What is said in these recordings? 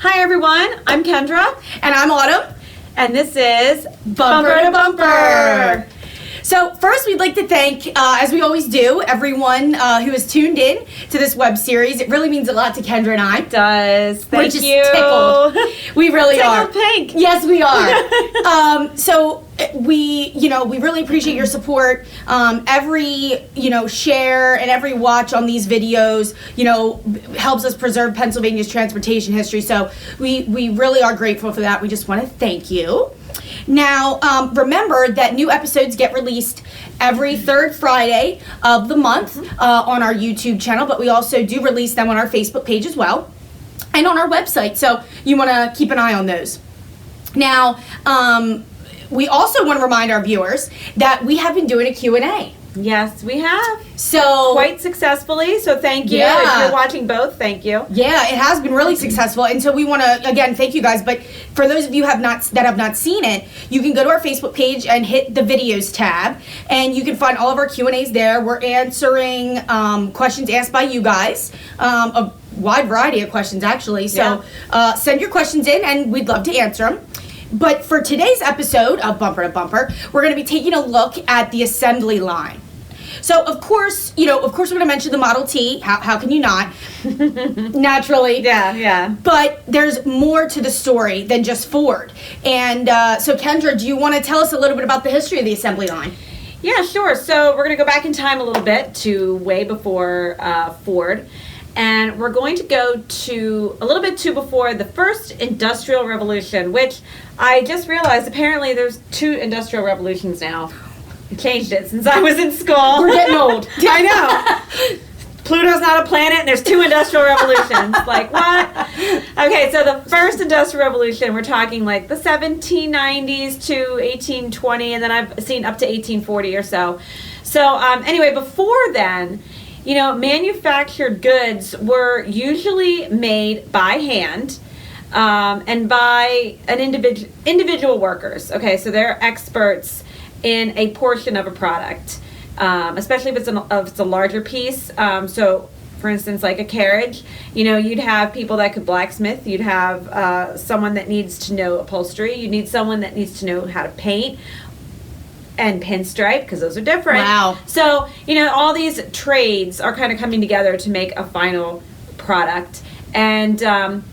Hi everyone, I'm Kendra. And I'm Autumn. And this is Bumper to Bumper. So first we'd like to thank, as we always do, everyone who has tuned in to this web series. It really means a lot to Kendra and I. It does. We're just tickled. We really are. Pink. Yes, we are. So we really appreciate your support. Every, share and every watch on these videos, helps us preserve Pennsylvania's transportation history. So we really are grateful for that. We just want to thank you. Now, remember that new episodes get released every third Friday of the month on our YouTube channel, but we also do release them on our Facebook page as well and on our website, so you want to keep an eye on those. Now, we also want to remind our viewers that we have been doing a Q&A. Yes, we have. So quite successfully, so thank you. Yeah. If you're watching both, thank you. Yeah, it has been really successful, and so we want to, again, thank you guys, but for those of you that have not seen it, you can go to our Facebook page and hit the videos tab, and you can find all of our Q&As there. We're answering questions asked by you guys, a wide variety of questions, actually, so send your questions in, and we'd love to answer them. But for today's episode of Bumper to Bumper, we're going to be taking a look at the assembly line. So, of course, we're going to mention the Model T. How can you not? Naturally. Yeah. But there's more to the story than just Ford. And so, Kendra, do you want to tell us a little bit about the history of the assembly line? Yeah, sure. So we're going to go back in time a little bit to way before Ford. And we're going to go to a little bit before the first Industrial Revolution, which I just realized apparently there's 2 Industrial Revolutions now. I changed it since I was in school. We're getting old. I know. Pluto's not a planet and there's 2 Industrial Revolutions. Like, what? Okay, so the first Industrial Revolution, we're talking like the 1790s to 1820, and then I've seen up to 1840 or so. So anyway, before then, manufactured goods were usually made by hand and by an individual workers. Okay, so they're experts in a portion of a product, especially if it's a larger piece. So, for instance, like a carriage, you'd have people that could blacksmith. You'd have someone that needs to know upholstery. You'd need someone that needs to know how to paint and pinstripe, because those are different. Wow. So, all these trades are kind of coming together to make a final product. And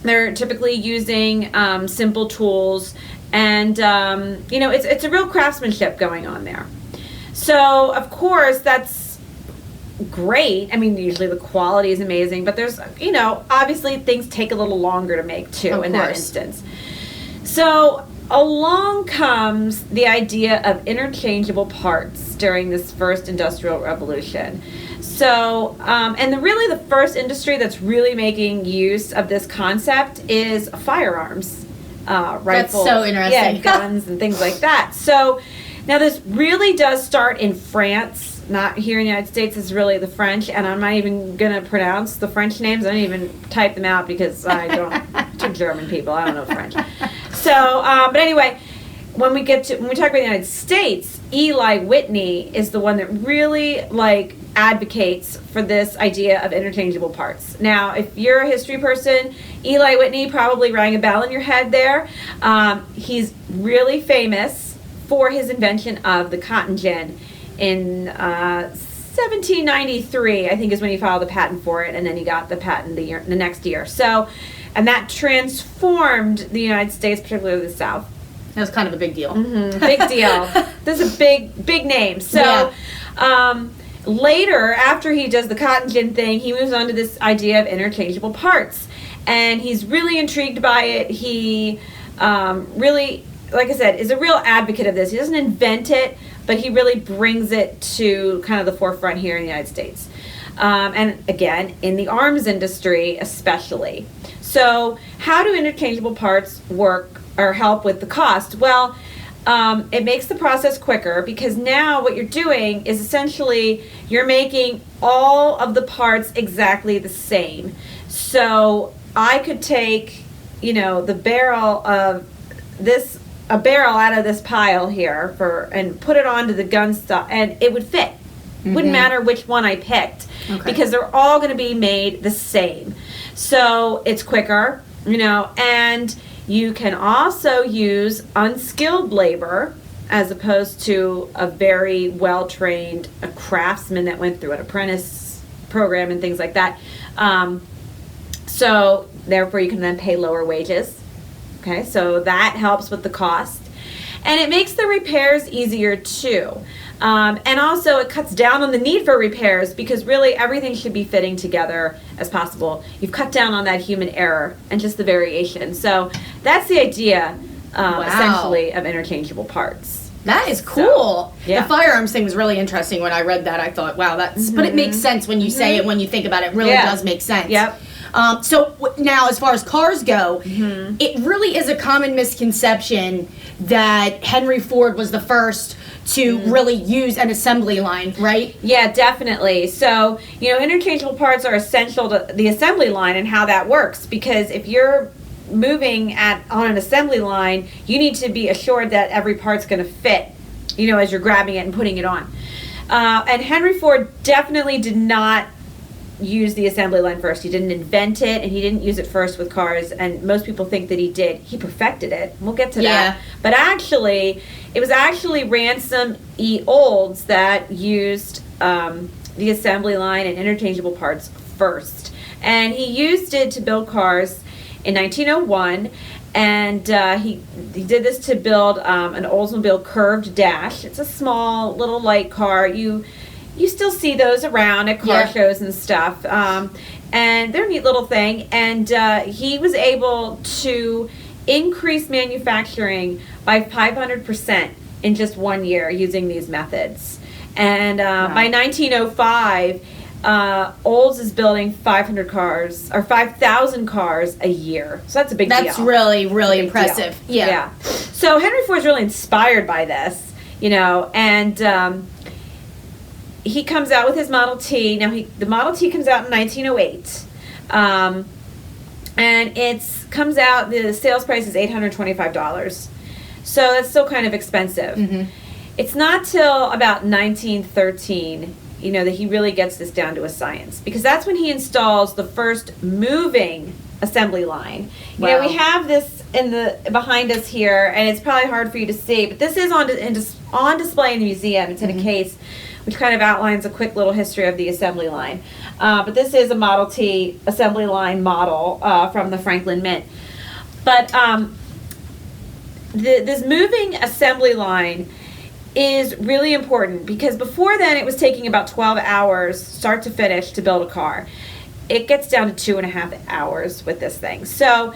they're typically using simple tools. And, it's a real craftsmanship going on there. So, of course, that's great. I mean, usually the quality is amazing. But there's, obviously things take a little longer to make, too, in that instance. So along comes the idea of interchangeable parts during this first Industrial Revolution. So, and really the first industry that's really making use of this concept is firearms, rifles. That's so interesting. Yeah, guns and things like that. So now this really does start in France. Not here in the United States. It's really the French, and I'm not even going to pronounce the French names. I don't even type them out because I don't, to German people, I don't know French. So, but anyway, when we talk about the United States, Eli Whitney is the one that really advocates for this idea of interchangeable parts. Now, if you're a history person, Eli Whitney probably rang a bell in your head there. He's really famous for his invention of the cotton gin in 1793, I think, is when he filed the patent for it, and then he got the patent the next year. So, and that transformed the United States, particularly the South. That was kind of a big deal. Mm-hmm, big deal. This is a big name. So, later, after he does the cotton gin thing, he moves on to this idea of interchangeable parts, and he's really intrigued by it. He really, like I said, is a real advocate of this. He doesn't invent it, but he really brings it to kind of the forefront here in the United States. And again, in the arms industry especially. So how do interchangeable parts work or help with the cost? Well, it makes the process quicker, because now what you're doing is essentially you're making all of the parts exactly the same. So I could take, the barrel of this, a barrel out of this pile here and put it onto the gun stock, and it would fit. Mm-hmm. Wouldn't matter which one I picked, because they're all going to be made the same. So it's quicker, And you can also use unskilled labor as opposed to a very well-trained craftsman that went through an apprentice program and things like that. So therefore you can then pay lower wages. Okay, so that helps with the cost. And it makes the repairs easier too. And also it cuts down on the need for repairs because really everything should be fitting together as possible. You've cut down on that human error and just the variation. So that's the idea, essentially, of interchangeable parts. That is cool. So, yeah. The firearms thing was really interesting. When I read that, I thought, wow, that's, but it makes sense when you say it, when you think about it, it really does make sense. Yep. So now, as far as cars go, it really is a common misconception that Henry Ford was the first to really use an assembly line, right? Yeah, definitely. So, interchangeable parts are essential to the assembly line and how that works, because if you're moving on an assembly line, you need to be assured that every part's going to fit, as you're grabbing it and putting it on. And Henry Ford definitely did not use the assembly line first. He didn't invent it, and he didn't use it first with cars, and most people think that he did. He perfected it. We'll get to that. But actually, it was actually Ransom E. Olds that used the assembly line and interchangeable parts first. And he used it to build cars in 1901, and he did this to build an Oldsmobile curved dash. It's a small little light car. You still see those around at car shows and stuff, and they're a neat little thing. And he was able to increase manufacturing by 500% in just 1 year using these methods. And by 1905, Olds is building 500 cars or 5,000 cars a year. So that's a big deal. That's really, really impressive. Yeah. So Henry Ford's really inspired by this, and he comes out with his Model T. Now, the Model T comes out in 1908, and comes out. The sales price is $825, so that's still kind of expensive. It's not till about 1913, that he really gets this down to a science, because that's when he installs the first moving assembly line. We have this behind us here, and it's probably hard for you to see, but this is on display in the museum. It's in a case, which kind of outlines a quick little history of the assembly line. But this is a Model T assembly line model from the Franklin Mint. But this moving assembly line is really important, because before then it was taking about 12 hours start to finish to build a car. It gets down to 2.5 hours with this thing. So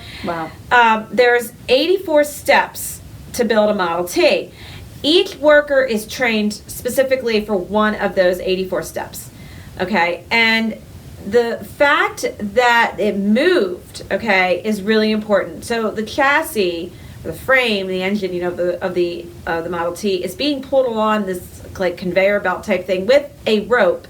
there's 84 steps to build a Model T. Each worker is trained specifically for one of those 84 steps, okay? And the fact that it moved, okay, is really important. So the chassis, the frame, the engine, of the Model T is being pulled along this like conveyor belt type thing with a rope,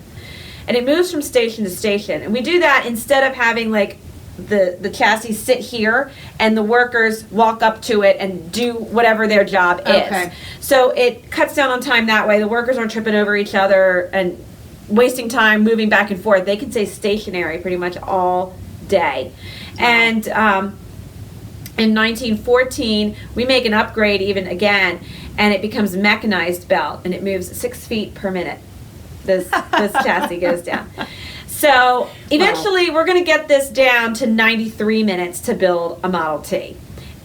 and it moves from station to station. And we do that instead of having like the chassis sit here and the workers walk up to it and do whatever their job is. So it cuts down on time that way. The workers aren't tripping over each other and wasting time moving back and forth. They can stay stationary pretty much all day. And in 1914, we make an upgrade even again, and it becomes mechanized belt, and it moves 6 feet per minute. This chassis goes down. So eventually we're going to get this down to 93 minutes to build a Model T.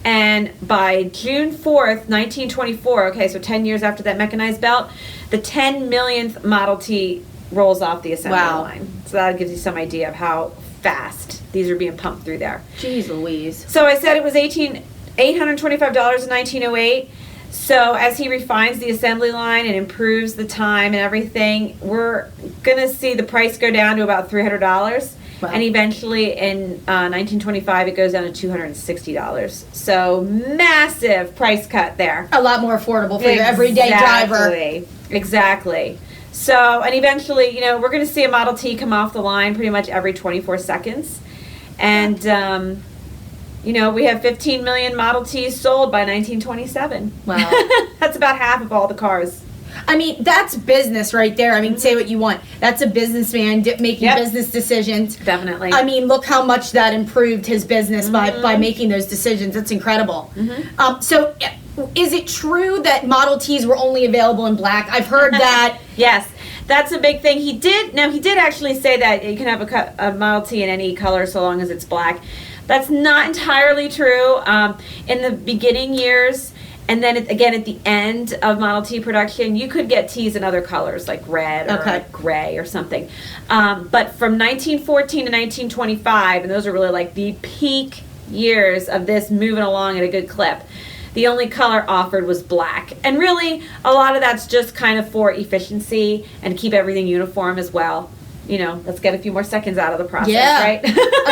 And by June 4th, 1924, okay, so 10 years after that mechanized belt, the 10 millionth Model T rolls off the assembly line. So that gives you some idea of how fast these are being pumped through there. Jeez Louise. So I said it was $825 in 1908. So as he refines the assembly line and improves the time and everything, we're going to see the price go down to about $300. And eventually in 1925, it goes down to $260. So massive price cut there. A lot more affordable for your everyday driver. Exactly. So, and eventually, we're going to see a Model T come off the line pretty much every 24 seconds. And, we have 15 million Model Ts sold by 1927. Wow. That's about half of all the cars. I mean, that's business right there. I mean, say what you want. That's a businessman making business decisions. Definitely. I mean, look how much that improved his business by making those decisions. That's incredible. So, is it true that Model Ts were only available in black? I've heard that. Yes. That's a big thing. He did actually say that you can have a Model T in any color so long as it's black. That's not entirely true. In the beginning years, and then again at the end of Model T production, you could get Ts in other colors like red or like gray or something. But from 1914 to 1925, and those are really like the peak years of this moving along at a good clip, the only color offered was black. And really, a lot of that's just kind of for efficiency and keep everything uniform as well. You know, let's get a few more seconds out of the process, right?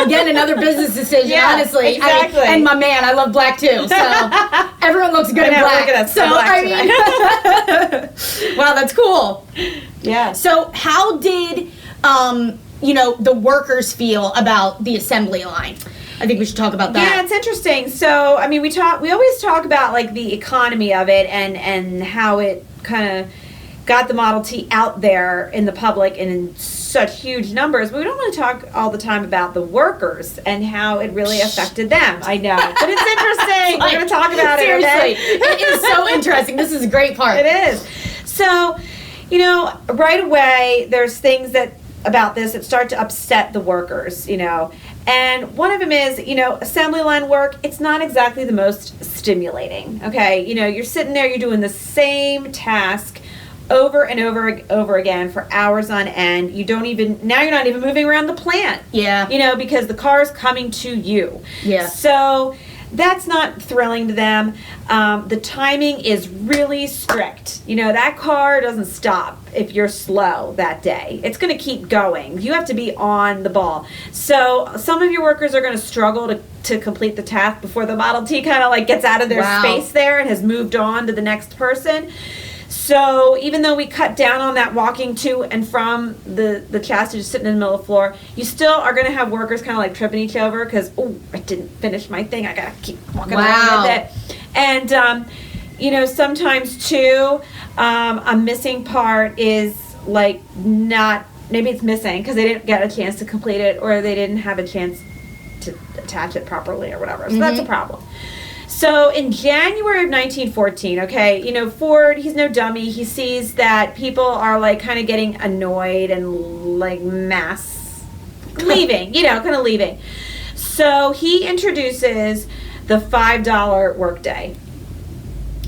Again, another business decision, honestly. Exactly. And my man, I love black too. So everyone looks good in black. Look at us, so, black wow, that's cool. Yeah. So how did, the workers feel about the assembly line? I think we should talk about that. Yeah, it's interesting. So, I mean, we always talk about like the economy of it and how it kind of got the Model T out there in the public and in such huge numbers, but we don't really talk all the time about the workers and how it really affected them. I know, but it's interesting. We're going to talk about it. Seriously, it is so interesting. This is a great part. It is. So, right away, there's things about this that start to upset the workers, And one of them is, assembly line work, it's not exactly the most stimulating, okay? You're sitting there, you're doing the same task over and over again for hours on end. Now you're not even moving around the plant. Yeah. Because the car's coming to you. Yeah. So that's not thrilling to them. The timing is really strict. That car doesn't stop if you're slow that day. It's going to keep going. You have to be on the ball. So some of your workers are going to struggle to complete the task before the Model T kind of like gets out of their space there and has moved on to the next person. So even though we cut down on that walking to and from the chassis just sitting in the middle of the floor, you still are going to have workers kind of like tripping each over because, I didn't finish my thing. I got to keep walking along with it. And, sometimes too, a missing part is like maybe it's missing because they didn't get a chance to complete it or they didn't have a chance to attach it properly or whatever. So that's a problem. So in January of 1914, Ford, he's no dummy. He sees that people are like kind of getting annoyed and like mass leaving, kind of leaving. So he introduces the $5 workday.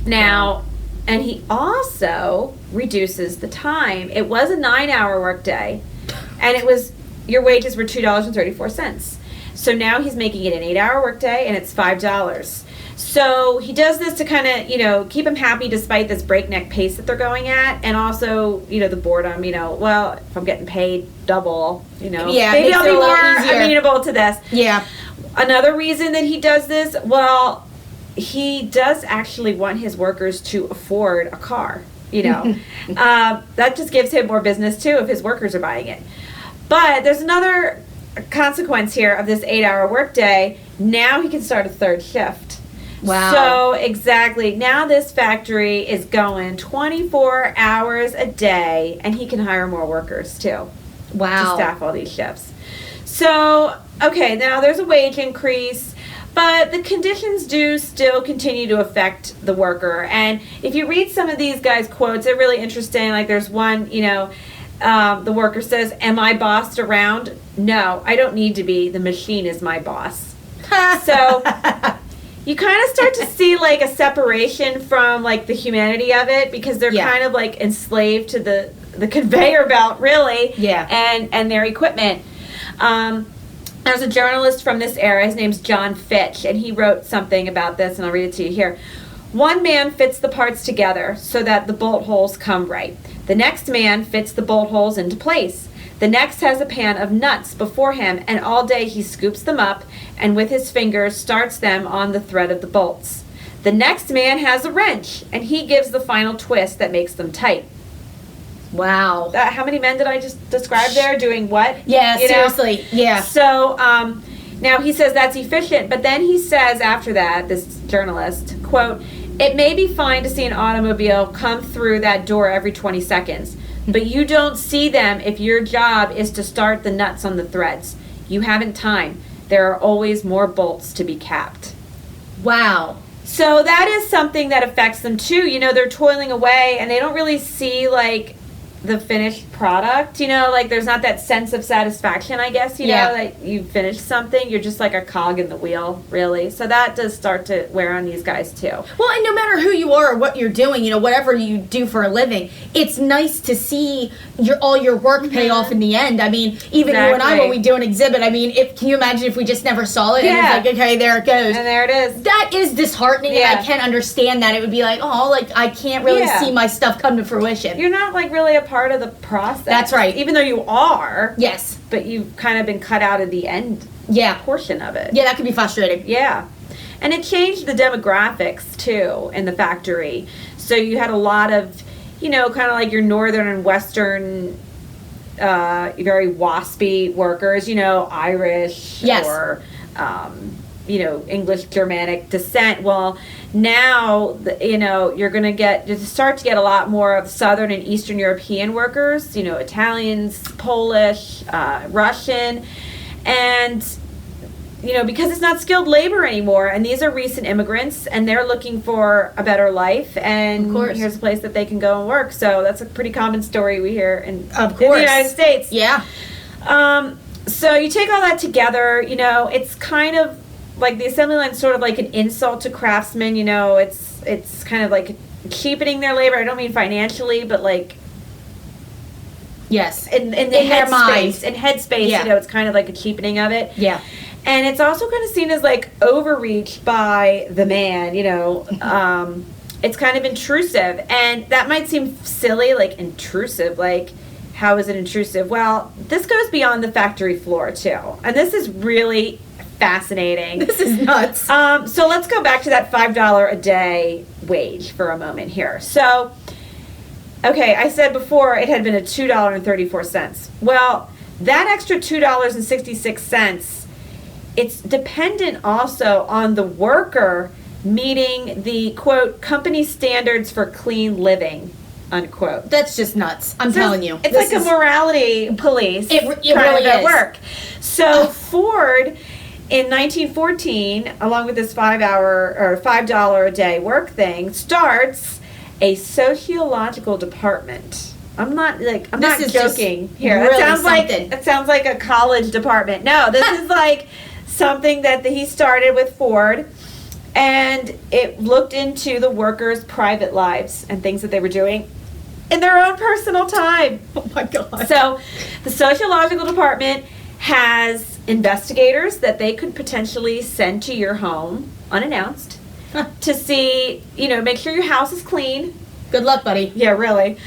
Now, and he also reduces the time. It was a 9-hour workday, and your wages were $2.34. So now he's making it an 8-hour workday, and it's $5. So he does this to kind of, keep them happy despite this breakneck pace that they're going at. And also, the boredom, well, if I'm getting paid double, maybe I'll be more amenable to this. Yeah. Another reason that he does this, well, he does actually want his workers to afford a car, that just gives him more business too if his workers are buying it. But there's another consequence here of this 8-hour workday. Now he can start a third shift. Wow. So exactly. Now this factory is going 24 hours a day and he can hire more workers too. Wow. To staff all these shifts. So, okay, now there's a wage increase, but the conditions do still continue to affect the worker. And if you read some of these guys' quotes, they're really interesting. Like there's one, the worker says, "Am I bossed around? No, I don't need to be. The machine is my boss." So you kind of start to see like a separation from like the humanity of it because they're kind of like enslaved to the conveyor belt, really. Yeah. And their equipment. There's a journalist from this era. His name's John Fitch, and he wrote something about this, and I'll read it to you here. "One man fits the parts together so that the bolt holes come right. The next man fits the bolt holes into place. The next has a pan of nuts before him, and all day he scoops them up and with his fingers starts them on the thread of the bolts. The next man has a wrench, and he gives the final twist that makes them tight." Wow. How many men did I just describe there doing what? Yeah, seriously. Yeah. So now he says that's efficient, but then he says after that, this journalist, quote, It may be fine to see an automobile come through that door every 20 seconds, but you don't see them if your job is to start the nuts on the threads. You haven't time. There are always more bolts to be capped. Wow. So that is something that affects them too. You know, they're toiling away and they don't really see like the finished product, you know, like there's not that sense of satisfaction, I guess, you know, that you finished something. You're just like a cog in the wheel, really. So that does start to wear on these guys too. Well, and no matter who you are or what you're doing, you know, whatever you do for a living, it's nice to see all your work pay off in the end. I mean, even you and I, when we do an exhibit, I mean, can you imagine if we just never saw it and it's like, okay, there it goes. And there it is. That is disheartening, and I can understand that. It would be like, oh, like I can't really see my stuff come to fruition. You're not like really a part of the process. That's right. Even though you are. Yes. But you've kind of been cut out of the end portion of it. Yeah, that could be frustrating. Yeah. And it changed the demographics, too, in the factory. So you had a lot of, you know, kind of like your northern and western, very waspy workers, you know, Irish or, you know, English, Germanic descent. Well, now, you know, you're going to start to get a lot more of Southern and Eastern European workers, you know, Italians, Polish, Russian, and, you know, because it's not skilled labor anymore, and these are recent immigrants, and they're looking for a better life, and here's a place that they can go and work. So that's a pretty common story we hear in the United States. Yeah. So you take all that together, you know, it's kind of like the assembly line is sort of like an insult to craftsmen, you know, it's kind of like cheapening their labor. I don't mean financially, but like in the headspace. In headspace, you know, it's kind of like a cheapening of it. Yeah. And it's also kind of seen as like overreach by the man, you know. It's kind of intrusive, and that might seem silly, like intrusive, like how is it intrusive? Well, this goes beyond the factory floor too, and this is really fascinating. This is nuts. So let's go back to that $5 a day wage for a moment here. So, okay, I said before it had been a $2.34. Well, that extra $2.66, it's dependent also on the worker meeting the, quote, company standards for clean living, unquote. That's just nuts. I'm telling you. It's like a morality police. It really is. Work. So Ford, in 1914, along with this $5 a day work thing, starts a sociological department. I'm not joking here. Really it sounds like a college department. No, this is like something that he started with Ford, and it looked into the workers' private lives and things that they were doing in their own personal time. Oh my God. So the sociological department has investigators that they could potentially send to your home unannounced to see, you know, make sure your house is clean. Good luck, buddy. Yeah, really.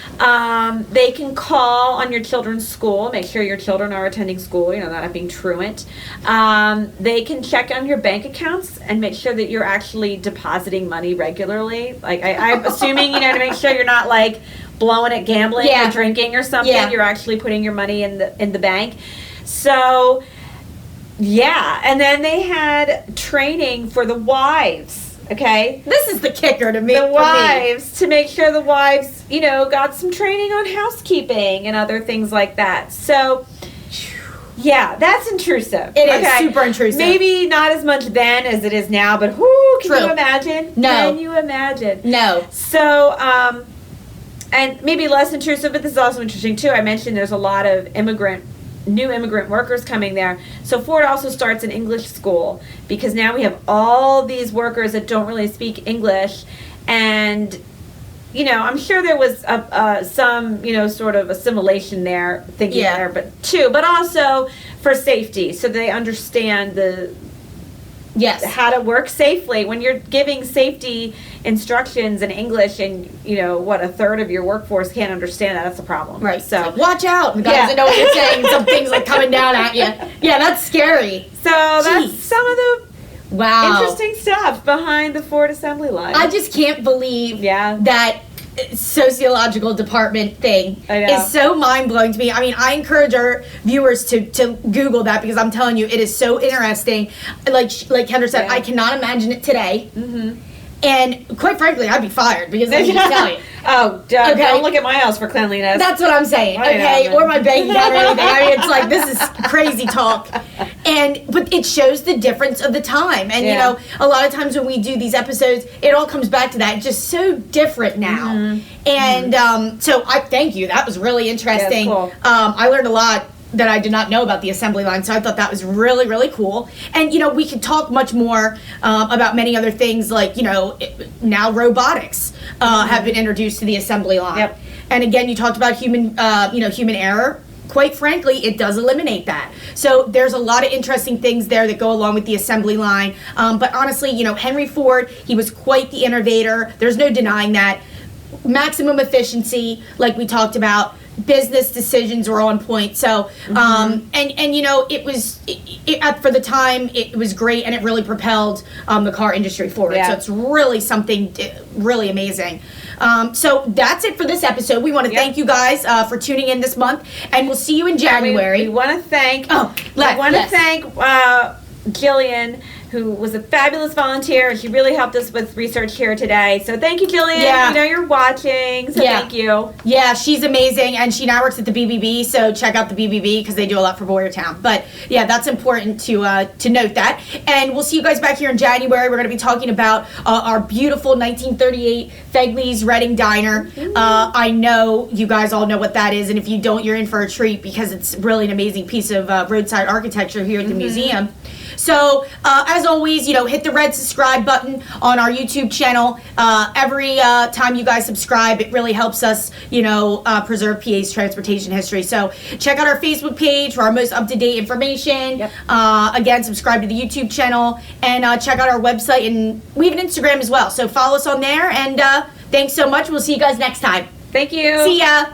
They can call on your children's school, make sure your children are attending school, you know, not being truant. They can check on your bank accounts and make sure that you're actually depositing money regularly. Like, I'm assuming, you know, to make sure you're not, like, blowing it gambling or drinking or something. Yeah. You're actually putting your money in the bank. So, yeah. And then they had training for the wives. Okay, this is the kicker to me. The wives, to make sure the wives, you know, got some training on housekeeping and other things like that. So, yeah, that's intrusive. It is super intrusive. Maybe not as much then as it is now, but whoo, can you imagine? No. Can you imagine? No. So, and maybe less intrusive, but this is also interesting too. I mentioned there's a lot of new immigrant workers coming there. So Ford also starts an English school because now we have all these workers that don't really speak English, and you know, I'm sure there was some, you know, sort of assimilation there, thinking there, but also for safety, so they understand how to work safely. When you're giving safety instructions in English and, you know, what, a third of your workforce can't understand that's a problem. Right. So like, watch out. The guy doesn't know what you're saying. Some things like coming down at you. Yeah, that's scary. So that's some of the interesting stuff behind the Ford assembly line. I just can't believe that sociological department thing is so mind-blowing to me. I mean, I encourage our viewers to Google that, because I'm telling you, it is so interesting. Like Kendra said, I cannot imagine it today. Mm-hmm. And quite frankly, I'd be fired because let me just tell you. Oh, don't look at my house for cleanliness. That's what I'm saying, I know. or my bank account or anything. I mean, it's like, this is crazy talk. But it shows the difference of the time. And, you know, a lot of times when we do these episodes, it all comes back to that. It's just so different now. And so I thank you. That was really interesting. Yeah, cool. I learned a lot that I did not know about the assembly line, so I thought that was really, really cool. And, you know, we could talk much more about many other things, like, you know, now robotics have been introduced to the assembly line. Yep. And again, you talked about human error. Quite frankly, it does eliminate that. So there's a lot of interesting things there that go along with the assembly line. But honestly, you know, Henry Ford, he was quite the innovator. There's no denying that. Maximum efficiency, like we talked about. Business decisions were on point. So, and you know, it was for the time, it was great, and it really propelled the car industry forward. Yeah. So it's really something really amazing. So that's it for this episode. We want to thank you guys for tuning in this month, and we'll see you in January. We want to thank. Thank Jillian, who was a fabulous volunteer. She really helped us with research here today. So thank you, Jillian. Yeah. We know you're watching, so thank you. Yeah, she's amazing, and she now works at the BBB, so check out the BBB because they do a lot for Boyertown. But yeah, that's important to note that. And we'll see you guys back here in January. We're going to be talking about our beautiful 1938 Fegley's Reading Diner. I know you guys all know what that is, and if you don't, you're in for a treat because it's really an amazing piece of roadside architecture here at the museum. So, as always, you know, hit the red subscribe button on our YouTube channel. Every time you guys subscribe, it really helps us, you know, preserve PA's transportation history. So, check out our Facebook page for our most up-to-date information. Yep. Again, subscribe to the YouTube channel, and check out our website, and we have an Instagram as well. So, follow us on there, and thanks so much. We'll see you guys next time. Thank you. See ya.